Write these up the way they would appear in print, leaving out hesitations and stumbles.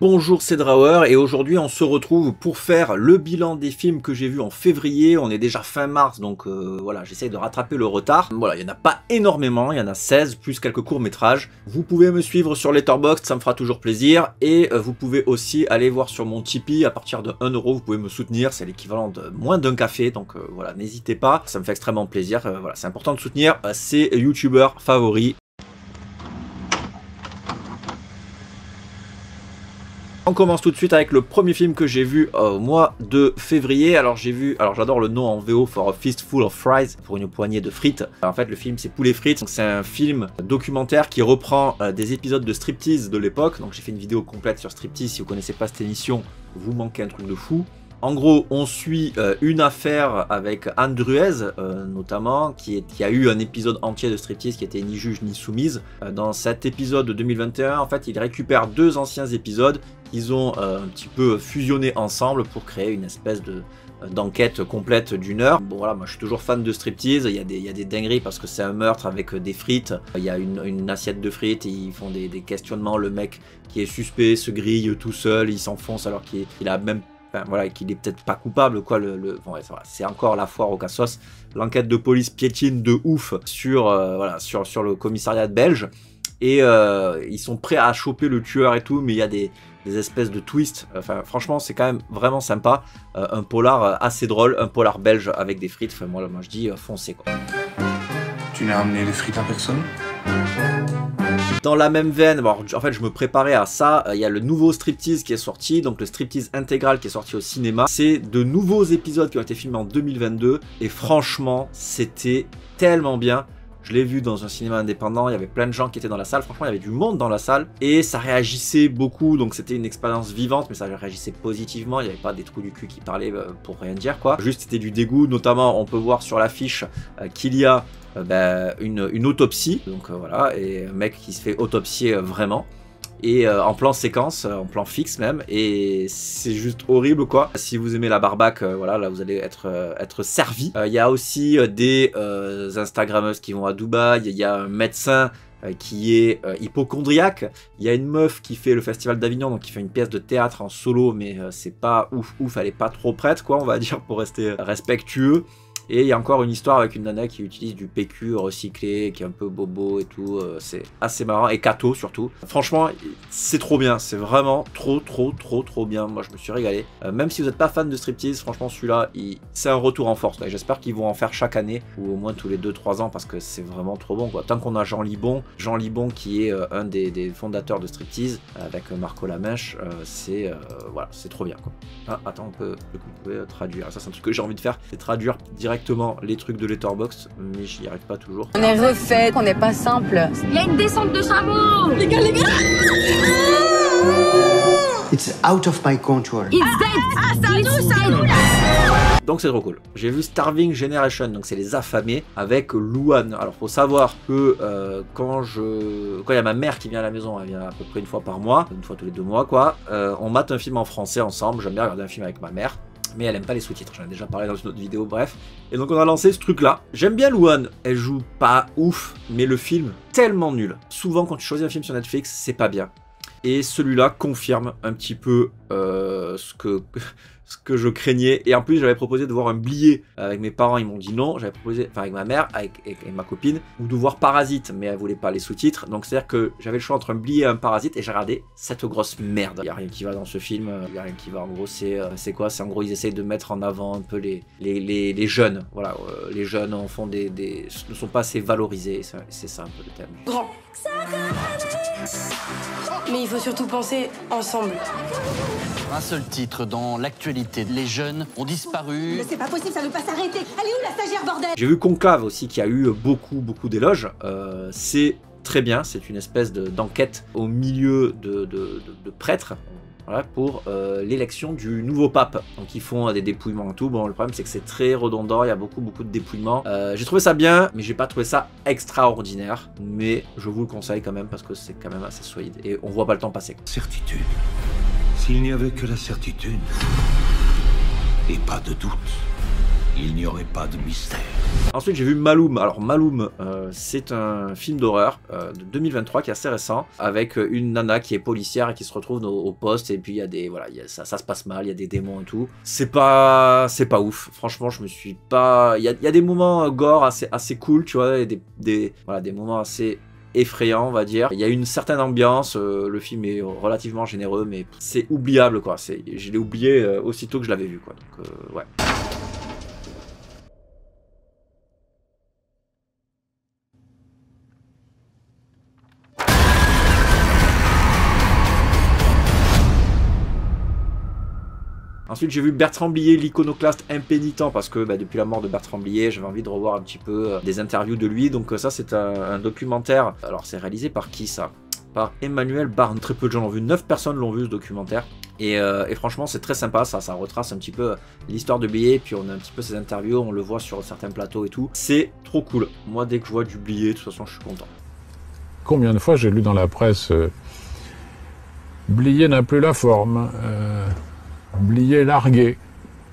Bonjour, c'est Drawer et aujourd'hui on se retrouve pour faire le bilan des films que j'ai vus en février. On est déjà fin mars donc voilà, j'essaye de rattraper le retard. Voilà, il n'y en a pas énormément, il y en a 16 plus quelques courts-métrages. Vous pouvez me suivre sur Letterboxd, ça me fera toujours plaisir. Et vous pouvez aussi aller voir sur mon Tipeee, à partir de 1 €, vous pouvez me soutenir, c'est l'équivalent de moins d'un café. Donc voilà, n'hésitez pas, ça me fait extrêmement plaisir. Voilà, c'est important de soutenir ses youtubeurs favoris. On commence tout de suite avec le premier film que j'ai vu au mois de février. Alors j'adore le nom en VO, For a Fistful of Fries, pour une poignée de frites. En fait le film c'est Poulet frites, c'est un film documentaire qui reprend des épisodes de striptease de l'époque. Donc j'ai fait une vidéo complète sur striptease, si vous connaissez pas cette émission, vous manquez un truc de fou. En gros, on suit une affaire avec Anne Druez, notamment, qui a eu un épisode entier de striptease qui était ni juge ni soumise. Dans cet épisode de 2021, en fait, il récupère deux anciens épisodes qu'ils ont un petit peu fusionnés ensemble pour créer une espèce d'enquête complète d'1 heure. Bon voilà, moi je suis toujours fan de striptease, il y a des dingueries parce que c'est un meurtre avec des frites, il y a une assiette de frites et ils font des questionnements, le mec qui est suspect se grille tout seul, il s'enfonce alors qu'il a même... Enfin, voilà, qu'il est peut-être pas coupable, quoi. Bon, ouais, c'est encore la foire au cassos. L'enquête de police piétine de ouf sur le commissariat belge. Et ils sont prêts à choper le tueur et tout, mais il y a des espèces de twists. Enfin, franchement, c'est quand même vraiment sympa. Un polar assez drôle, un polar belge avec des frites. Enfin, moi je dis foncez, quoi. Tu n'as amené les frites à personne ? Dans la même veine, bon, en fait je me préparais à ça, il y a le nouveau striptease qui est sorti, donc le striptease intégral qui est sorti au cinéma. C'est de nouveaux épisodes qui ont été filmés en 2022 et franchement c'était tellement bien. Je l'ai vu dans un cinéma indépendant, il y avait plein de gens qui étaient dans la salle, franchement il y avait du monde dans la salle et ça réagissait beaucoup, donc c'était une expérience vivante mais ça réagissait positivement, il n'y avait pas des trous du cul qui parlaient pour rien dire quoi. Juste c'était du dégoût, notamment on peut voir sur l'affiche qu'il y a une autopsie, donc voilà, et un mec qui se fait autopsier vraiment. Et en plan séquence, en plan fixe même, et c'est juste horrible quoi. Si vous aimez la barbaque, voilà, là vous allez être servi. Il y a aussi des Instagrammeuses qui vont à Dubaï, il y a un médecin qui est hypocondriaque, il y a une meuf qui fait le festival d'Avignon, donc qui fait une pièce de théâtre en solo, mais c'est pas ouf, elle est pas trop prête quoi, on va dire, pour rester respectueux. Et il y a encore une histoire avec une nana qui utilise du PQ recyclé, qui est un peu bobo et tout, c'est assez marrant, et Kato surtout. Franchement, c'est trop bien, c'est vraiment trop bien, moi je me suis régalé. Même si vous n'êtes pas fan de striptease, franchement celui-là, c'est un retour en force. J'espère qu'ils vont en faire chaque année, ou au moins tous les 2-3 ans, parce que c'est vraiment trop bon quoi. Tant qu'on a Jean Libon qui est un des fondateurs de striptease, avec Marco Lamèche, voilà, c'est trop bien quoi. Ah, attends, vous pouvez traduire, ça c'est un truc que j'ai envie de faire, c'est traduire directement les trucs de Letterboxd, mais j'y arrive pas toujours. On est refait, on n'est pas simple. Il y a une descente de chameau. Les gars It's out of my control. It's dead. It's dead. Donc c'est trop cool. J'ai vu Starving Generation, donc c'est les affamés, avec Louane. Alors faut savoir que quand il y a ma mère qui vient à la maison, elle vient à peu près une fois par mois, une fois tous les 2 mois quoi, on mate un film en français ensemble, j'aime bien regarder un film avec ma mère. Mais elle aime pas les sous-titres, j'en ai déjà parlé dans une autre vidéo, bref. Et donc on a lancé ce truc là. J'aime bien Louane, elle joue pas ouf, mais le film, tellement nul. Souvent quand tu choisis un film sur Netflix, c'est pas bien. Et celui-là confirme un petit peu ce que je craignais. Et en plus j'avais proposé de voir un billet avec mes parents, ils m'ont dit non. J'avais proposé, enfin avec ma mère, avec ma copine, ou de voir Parasite, mais elle voulait pas les sous-titres. Donc c'est à dire que j'avais le choix entre un billet et un Parasite, et j'ai regardé cette grosse merde. Il y a rien qui va dans ce film, il y a rien qui va. En gros c'est quoi? C'est en gros ils essayent de mettre en avant un peu les jeunes. Voilà, les jeunes en font ne sont pas assez valorisés. C'est ça un peu le thème. Grand. Mais il faut surtout penser ensemble. Un seul titre dans l'actualité. Les jeunes ont disparu. Mais c'est pas possible, ça veut pas s'arrêter. Elle est où la stagiaire, bordel? J'ai vu Conclave aussi qui a eu beaucoup d'éloges. C'est très bien, c'est une espèce d'enquête au milieu de prêtres. Voilà, pour l'élection du nouveau pape. Donc ils font des dépouillements et tout. Bon, le problème c'est que c'est très redondant, il y a beaucoup de dépouillements. J'ai trouvé ça bien, mais j'ai pas trouvé ça extraordinaire. Mais je vous le conseille quand même parce que c'est quand même assez solide et on voit pas le temps passer. Certitude. S'il n'y avait que la certitude et pas de doute, il n'y aurait pas de mystère. Ensuite j'ai vu Maloum. Alors Maloum, c'est un film d'horreur de 2023 qui est assez récent, avec une nana qui est policière et qui se retrouve au poste, et puis il y a des, voilà, ça se passe mal, il y a des démons et tout. C'est pas ouf. Franchement, je me suis pas, il y a des moments gore assez cool, tu vois, et des moments assez effrayant, on va dire. Il y a une certaine ambiance, le film est relativement généreux, mais c'est oubliable, quoi. Je l'ai oublié aussitôt que je l'avais vu, quoi. Donc, ouais. Ensuite, j'ai vu Bertrand Blier, l'iconoclaste impénitent, parce que depuis la mort de Bertrand Blier, j'avais envie de revoir un petit peu des interviews de lui. Donc ça, c'est un documentaire. Alors, c'est réalisé par qui, ça? Par Emmanuel Barne. Très peu de gens l'ont vu. 9 personnes l'ont vu, ce documentaire. Et franchement, c'est très sympa. Ça retrace un petit peu l'histoire de Blier. Puis on a un petit peu ses interviews. On le voit sur certains plateaux et tout. C'est trop cool. Moi, dès que je vois du Blier, de toute façon, je suis content. Combien de fois j'ai lu dans la presse Blier n'a plus la forme. Blier largué.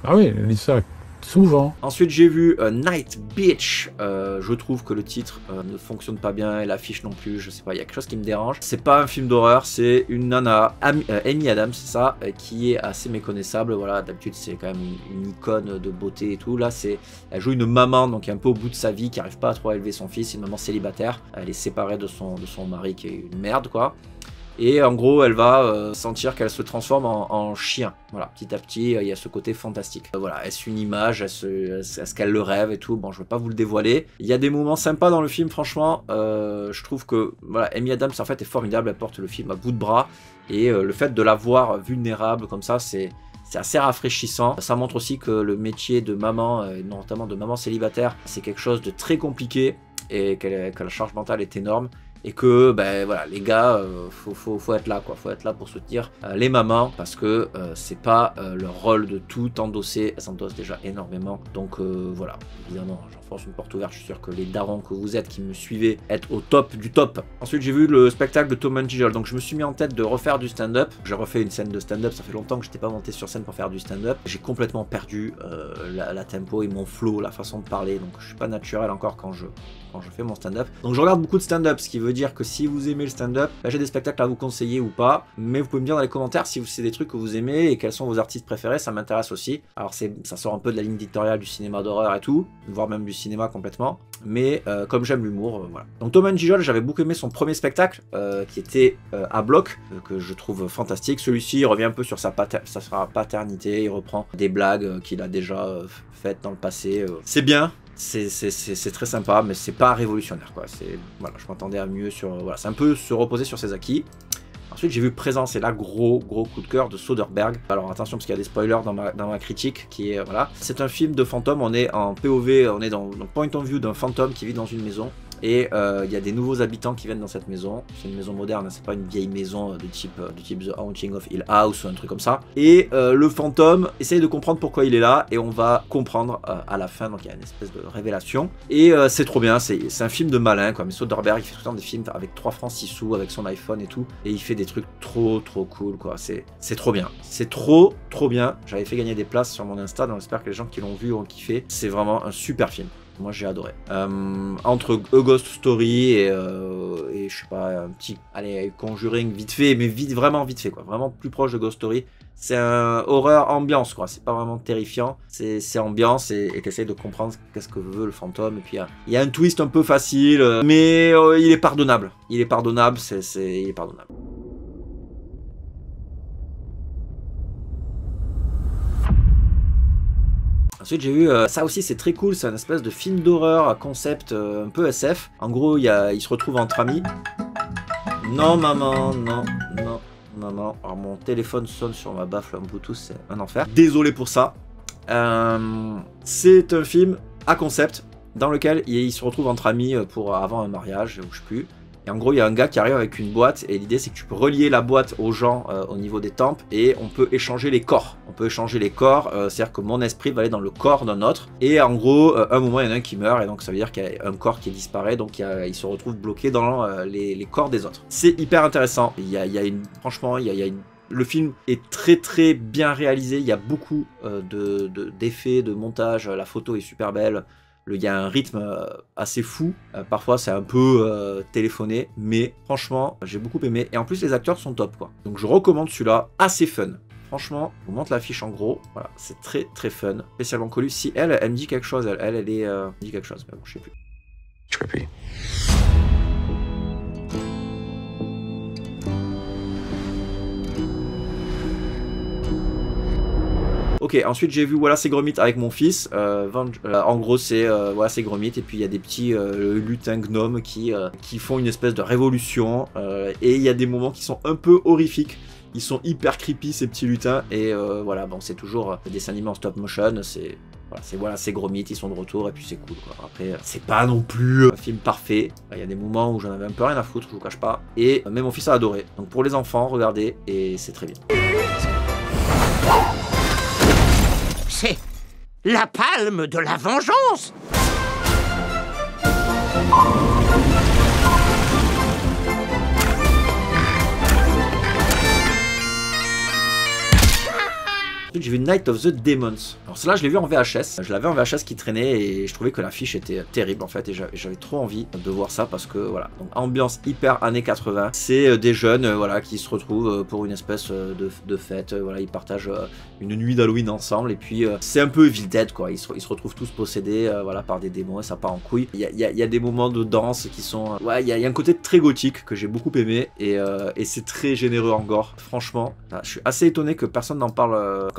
Ah oui, elle dit ça souvent. Ensuite, j'ai vu Night Beach. Je trouve que le titre ne fonctionne pas bien, et l'affiche non plus. Je sais pas, il y a quelque chose qui me dérange. C'est pas un film d'horreur, c'est une nana, Amy Adams, c'est ça, qui est assez méconnaissable. Voilà, d'habitude, c'est quand même une icône de beauté et tout. Là, elle joue une maman, donc un peu au bout de sa vie, qui arrive pas à trop élever son fils. Une maman célibataire. Elle est séparée de son mari, qui est une merde, quoi. Et en gros, elle va sentir qu'elle se transforme en chien. Voilà, petit à petit, il y a ce côté fantastique. Voilà, est-ce une image, est-ce qu'elle le rêve et tout. Bon, je ne vais pas vous le dévoiler. Il y a des moments sympas dans le film, franchement. Je trouve que voilà, Amy Adams, en fait, est formidable. Elle porte le film à bout de bras. Et le fait de la voir vulnérable comme ça, c'est assez rafraîchissant. Ça montre aussi que le métier de maman, notamment de maman célibataire, c'est quelque chose de très compliqué. Et que la charge mentale est énorme. Et que voilà, les gars, faut être là, quoi. Faut être là pour soutenir les mamans, parce que c'est pas leur rôle de tout endosser. Elles endossent déjà énormément. Donc voilà, évidemment, j'enfonce une porte ouverte. Je suis sûr que les darons que vous êtes, qui me suivez, êtes au top du top. Ensuite, j'ai vu le spectacle de Tom Gijol. Donc je me suis mis en tête de refaire du stand-up. J'ai refait une scène de stand-up. Ça fait longtemps que j'étais pas monté sur scène pour faire du stand-up. J'ai complètement perdu la tempo et mon flow, la façon de parler. Donc je suis pas naturel encore quand je fais mon stand-up. Donc je regarde beaucoup de stand-up, ce qui veut dire que si vous aimez le stand-up, j'ai des spectacles à vous conseiller ou pas, mais vous pouvez me dire dans les commentaires si c'est des trucs que vous aimez et quels sont vos artistes préférés, ça m'intéresse aussi. Alors ça sort un peu de la ligne éditoriale du cinéma d'horreur et tout, voire même du cinéma complètement, mais comme j'aime l'humour, voilà. Donc Tom Gijol, j'avais beaucoup aimé son premier spectacle, qui était à bloc, que je trouve fantastique. Celui-ci revient un peu sur sa paternité, il reprend des blagues qu'il a déjà faites dans le passé. C'est bien. C'est très sympa, mais c'est pas révolutionnaire, quoi. Voilà, je m'attendais à mieux sur. Voilà, c'est un peu se reposer sur ses acquis. Ensuite, j'ai vu Présence, et là, gros coup de cœur de Soderbergh. Alors attention, parce qu'il y a des spoilers dans ma critique, qui est voilà. C'est un film de fantôme. On est en POV, on est dans le point of view d'un fantôme qui vit dans une maison. Et il y a des nouveaux habitants qui viennent dans cette maison. C'est une maison moderne, hein, c'est pas une vieille maison de type The Haunting of Hill House ou un truc comme ça. Et le fantôme essaye de comprendre pourquoi il est là, et on va comprendre à la fin. Donc il y a une espèce de révélation. Et c'est trop bien, c'est un film de malin, quoi. Mais Soderbergh, il fait tout le temps des films avec 3 francs 6 sous, avec son iPhone et tout. Et il fait des trucs trop cool, quoi. C'est trop bien. C'est trop bien. J'avais fait gagner des places sur mon Insta, donc j'espère que les gens qui l'ont vu ont kiffé. C'est vraiment un super film. Moi j'ai adoré. Entre A Ghost Story et je sais pas, un petit, allez, Conjuring vite fait, mais vraiment vite fait, quoi. Vraiment plus proche de Ghost Story. C'est un horreur ambiance, quoi. C'est pas vraiment terrifiant. C'est ambiance, et t'essayes de comprendre qu'est-ce que veut le fantôme. Et puis il y a un twist un peu facile, mais il est pardonnable. Il est pardonnable, il est pardonnable. Ensuite j'ai vu, ça aussi c'est très cool, c'est un espèce de film d'horreur à concept un peu SF. En gros, ils se retrouvent entre amis. Non maman, non. Alors mon téléphone sonne sur ma baffle en Bluetooth, c'est un enfer. Désolé pour ça. C'est un film à concept dans lequel ils se retrouvent entre amis avant un mariage, ou je sais plus. Et en gros, il y a un gars qui arrive avec une boîte, et l'idée c'est que tu peux relier la boîte aux gens au niveau des tempes, et on peut échanger les corps. C'est-à-dire que mon esprit va aller dans le corps d'un autre, et en gros, un moment, il y en a un qui meurt, et donc ça veut dire qu'il y a un corps qui disparaît, donc il se retrouve bloqué dans les corps des autres. C'est hyper intéressant. Franchement, le film est très bien réalisé, il y a beaucoup d'effets, de montage, la photo est super belle. Il y a un rythme assez fou. Parfois, c'est un peu téléphoné, mais franchement, j'ai beaucoup aimé. Et en plus, les acteurs sont top, quoi. Donc, je recommande celui-là, assez fun. Franchement, je vous montre l'affiche en gros. Voilà, c'est très très fun. Spécialement connu. Si elle me dit quelque chose, elle est... me dit quelque chose, mais bon, je sais plus. Trippy. Ok, ensuite j'ai vu voilà c'est Gromit avec mon fils. En gros c'est voilà c'est Gromit et puis il y a des petits lutins gnomes qui font une espèce de révolution et il y a des moments qui sont un peu horrifiques. Ils sont hyper creepy ces petits lutins et voilà bon c'est toujours des dessins animés en stop motion. C'est Gromit, ils sont de retour et puis c'est cool quoi. Après c'est pas non plus un film parfait. Il y a des moments où j'en avais un peu rien à foutre, je vous cache pas. Et mais mon fils a adoré. Donc pour les enfants regardez et c'est très bien. C'est la palme de la vengeance. J'ai vu Night of the Demons. Alors cela je l'ai vu en VHS. Je l'avais en VHS qui traînait et je trouvais que l'affiche était terrible en fait et j'avais trop envie de voir ça parce que voilà. Donc ambiance hyper années 80. C'est des jeunes voilà qui se retrouvent pour une espèce de fête. Voilà ils partagent une nuit d'Halloween ensemble et puis c'est un peu Evil Dead quoi. Ils se retrouvent tous possédés voilà par des démons et ça part en couille. Il y a des moments de danse qui sont ouais il y a un côté très gothique que j'ai beaucoup aimé et c'est très généreux en gore. Franchement, je suis assez étonné que personne n'en parle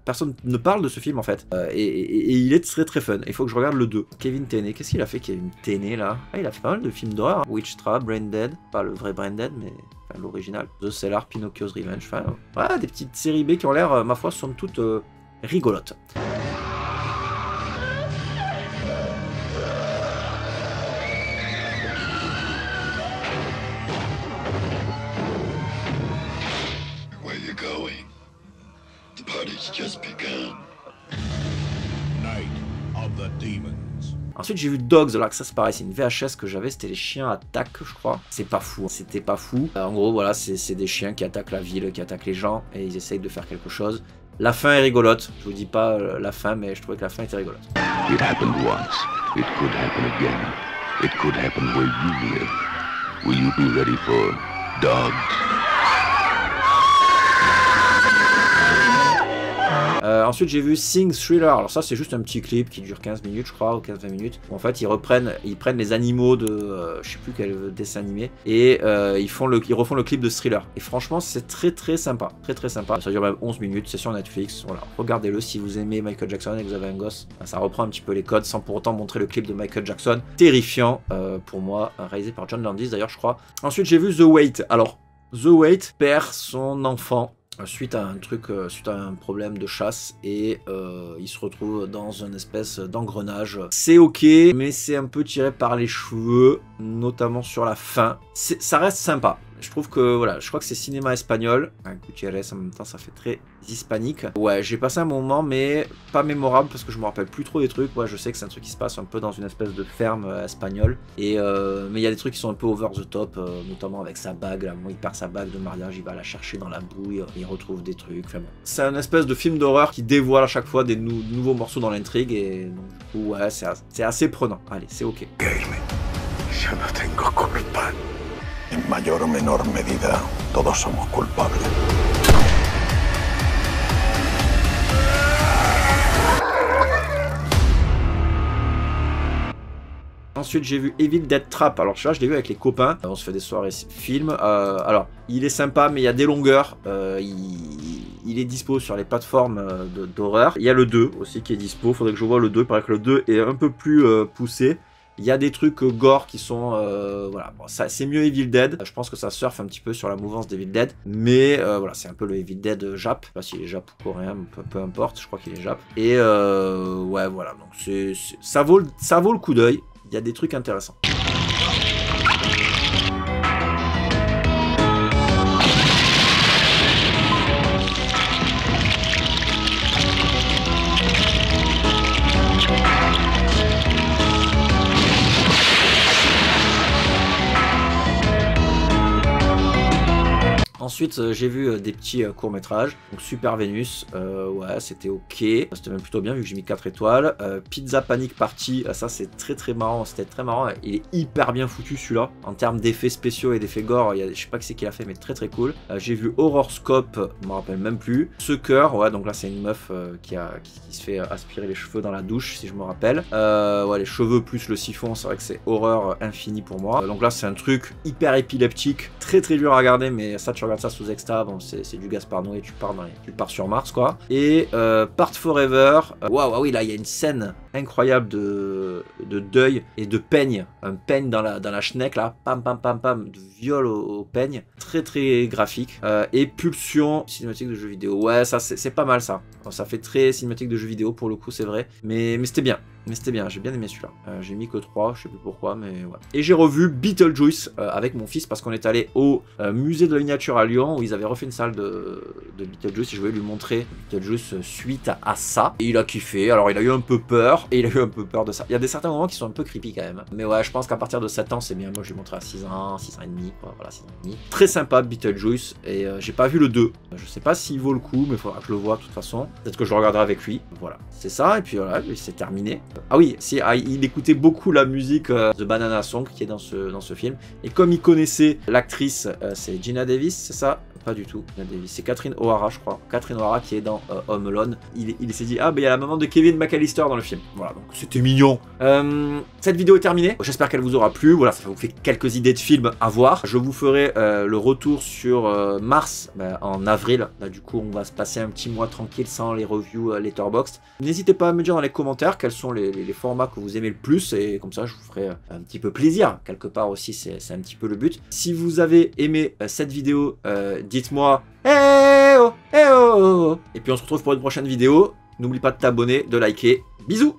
personne ne parle de ce film en fait et il est très très fun. Il faut que je regarde le 2. Kevin Tenney, qu'est-ce qu'il a fait Kevin Tenney là? Ah il a fait pas mal de films d'horreur. Witch Trap, Brain Dead, pas le vrai Brain Dead mais enfin, l'original. The Cellar, Pinocchio's Revenge, enfin voilà des petites séries B qui ont l'air ma foi somme toute rigolotes. Ensuite j'ai vu Dogs, là que ça c'est pareil, c'est une VHS que j'avais, c'était les chiens attaquent je crois. C'est pas fou, c'était pas fou. En gros voilà, c'est des chiens qui attaquent la ville, qui attaquent les gens et ils essayent de faire quelque chose. La fin est rigolote, je vous dis pas la fin mais je trouvais que la fin était rigolote. It happened once, it could happen again. It could happen where you live. Will you be ready for Dogs? Ensuite j'ai vu Sing Thriller, alors ça c'est juste un petit clip qui dure 15 minutes je crois, ou 15-20 minutes, où en fait ils prennent les animaux de je sais plus quel dessin animé, et ils refont le clip de Thriller, et franchement c'est très très sympa, ça dure même 11 minutes, c'est sur Netflix, voilà, regardez-le si vous aimez Michael Jackson et que vous avez un gosse, ça reprend un petit peu les codes sans pour autant montrer le clip de Michael Jackson, terrifiant pour moi, réalisé par John Landis d'ailleurs je crois. Ensuite j'ai vu The Wait, alors The Wait perd son enfant suite à un problème de chasse et il se retrouve dans une espèce d'engrenage. C'est ok, mais c'est un peu tiré par les cheveux, notamment sur la fin. Ça reste sympa. Je trouve que, voilà, je crois que c'est cinéma espagnol. Gutiérrez, en même temps, ça fait très hispanique. Ouais, j'ai passé un moment, mais pas mémorable parce que je me rappelle plus trop des trucs. Ouais, je sais que c'est un truc qui se passe un peu dans une espèce de ferme espagnole. Et, mais il y a des trucs qui sont un peu over the top, notamment avec sa bague. Là, il perd sa bague de mariage, il va la chercher dans la bouille, il retrouve des trucs. Enfin, bon. C'est un espèce de film d'horreur qui dévoile à chaque fois des nouveaux morceaux dans l'intrigue. Et donc, du coup, ouais, c'est assez prenant. Allez, c'est ok. Yo no tengo culpa. En mayor o menor medida, todos somos culpables. Ensuite, j'ai vu Evil Dead Trap. Alors, là, je l'ai vu avec les copains. On se fait des soirées films. Alors, il est sympa, mais il y a des longueurs. Il est dispo sur les plateformes d'horreur. Il y a le 2 aussi qui est dispo. Faudrait que je vois le 2. Il paraît que le 2 est un peu plus poussé. Il y a des trucs gore qui sont... voilà, bon, c'est mieux Evil Dead. Je pense que ça surfe un petit peu sur la mouvance d'Evil Dead. Mais voilà, c'est un peu le Evil Dead Jap. Je sais pas s'il est Jap ou coréen, peu importe. Je crois qu'il est Jap. Et ouais, voilà. Donc ça vaut le coup d'œil. Il y a des trucs intéressants. Ensuite, Ensuite, j'ai vu des petits courts-métrages. Donc Super Vénus, ouais, c'était ok. C'était même plutôt bien vu que j'ai mis 4 étoiles. Pizza Panic Party, ça c'est très marrant. C'était très marrant. Il est hyper bien foutu celui-là. En termes d'effets spéciaux et d'effets gore, je sais pas qui c'est qui l'a fait, mais très cool. J'ai vu Horoscope, je me rappelle même plus. Sucker, ouais, donc là c'est une meuf qui se fait aspirer les cheveux dans la douche, si je me rappelle. Ouais, les cheveux plus le siphon, c'est vrai que c'est horreur infinie pour moi. Donc là c'est un truc hyper épileptique, très dur à regarder, mais ça tu regardes ça sous Exta, bon c'est du Gaspard Noé, tu pars sur Mars quoi. Et Part Forever, waouh, oui là il y a une scène incroyable de deuil et de peigne, un peigne dans la schneck là, pam, de viol au peigne, très graphique. Et Pulsion, cinématique de jeux vidéo, ouais ça c'est pas mal ça. Ça fait très cinématique de jeux vidéo pour le coup, c'est vrai, mais c'était bien. J'ai bien aimé celui-là. J'ai mis que 3, je sais plus pourquoi, mais ouais. Et j'ai revu Beetlejuice avec mon fils parce qu'on est allé au musée de la miniature à Lyon où ils avaient refait une salle de Beetlejuice et je voulais lui montrer Beetlejuice suite à ça. Et il a kiffé, alors il a eu un peu peur, de ça. Il y a certains moments qui sont un peu creepy quand même. Mais ouais, je pense qu'à partir de 7 ans, c'est bien. Moi, je lui ai montré à 6 ans et demi, quoi. Voilà, 6 ans et demi. Très sympa, Beetlejuice. Et j'ai pas vu le 2. Je sais pas s'il vaut le coup, mais il faudra que je le voie de toute façon. Peut-être que je le regarderai avec lui. Voilà, c'est ça. Et puis voilà, c'est terminé. Ah oui, il écoutait beaucoup la musique The Banana Song qui est dans ce film. Et comme il connaissait l'actrice, c'est Gina Davis, c'est ça? Pas du tout, c'est Catherine O'Hara, je crois. Catherine O'Hara qui est dans Home Alone. Il s'est dit, ah, ben il y a la maman de Kevin McAllister dans le film. Voilà, donc c'était mignon. Cette vidéo est terminée. J'espère qu'elle vous aura plu. Voilà, ça vous fait quelques idées de films à voir. Je vous ferai le retour sur Mars en avril. Là, du coup, on va se passer un petit mois tranquille sans les reviews Letterboxd. N'hésitez pas à me dire dans les commentaires quels sont les formats que vous aimez le plus. Et comme ça, je vous ferai un petit peu plaisir. Quelque part aussi, c'est un petit peu le but. Si vous avez aimé cette vidéo, dites-moi eh oh, eh oh. Et puis on se retrouve pour une prochaine vidéo. N'oublie pas de t'abonner, de liker. Bisous.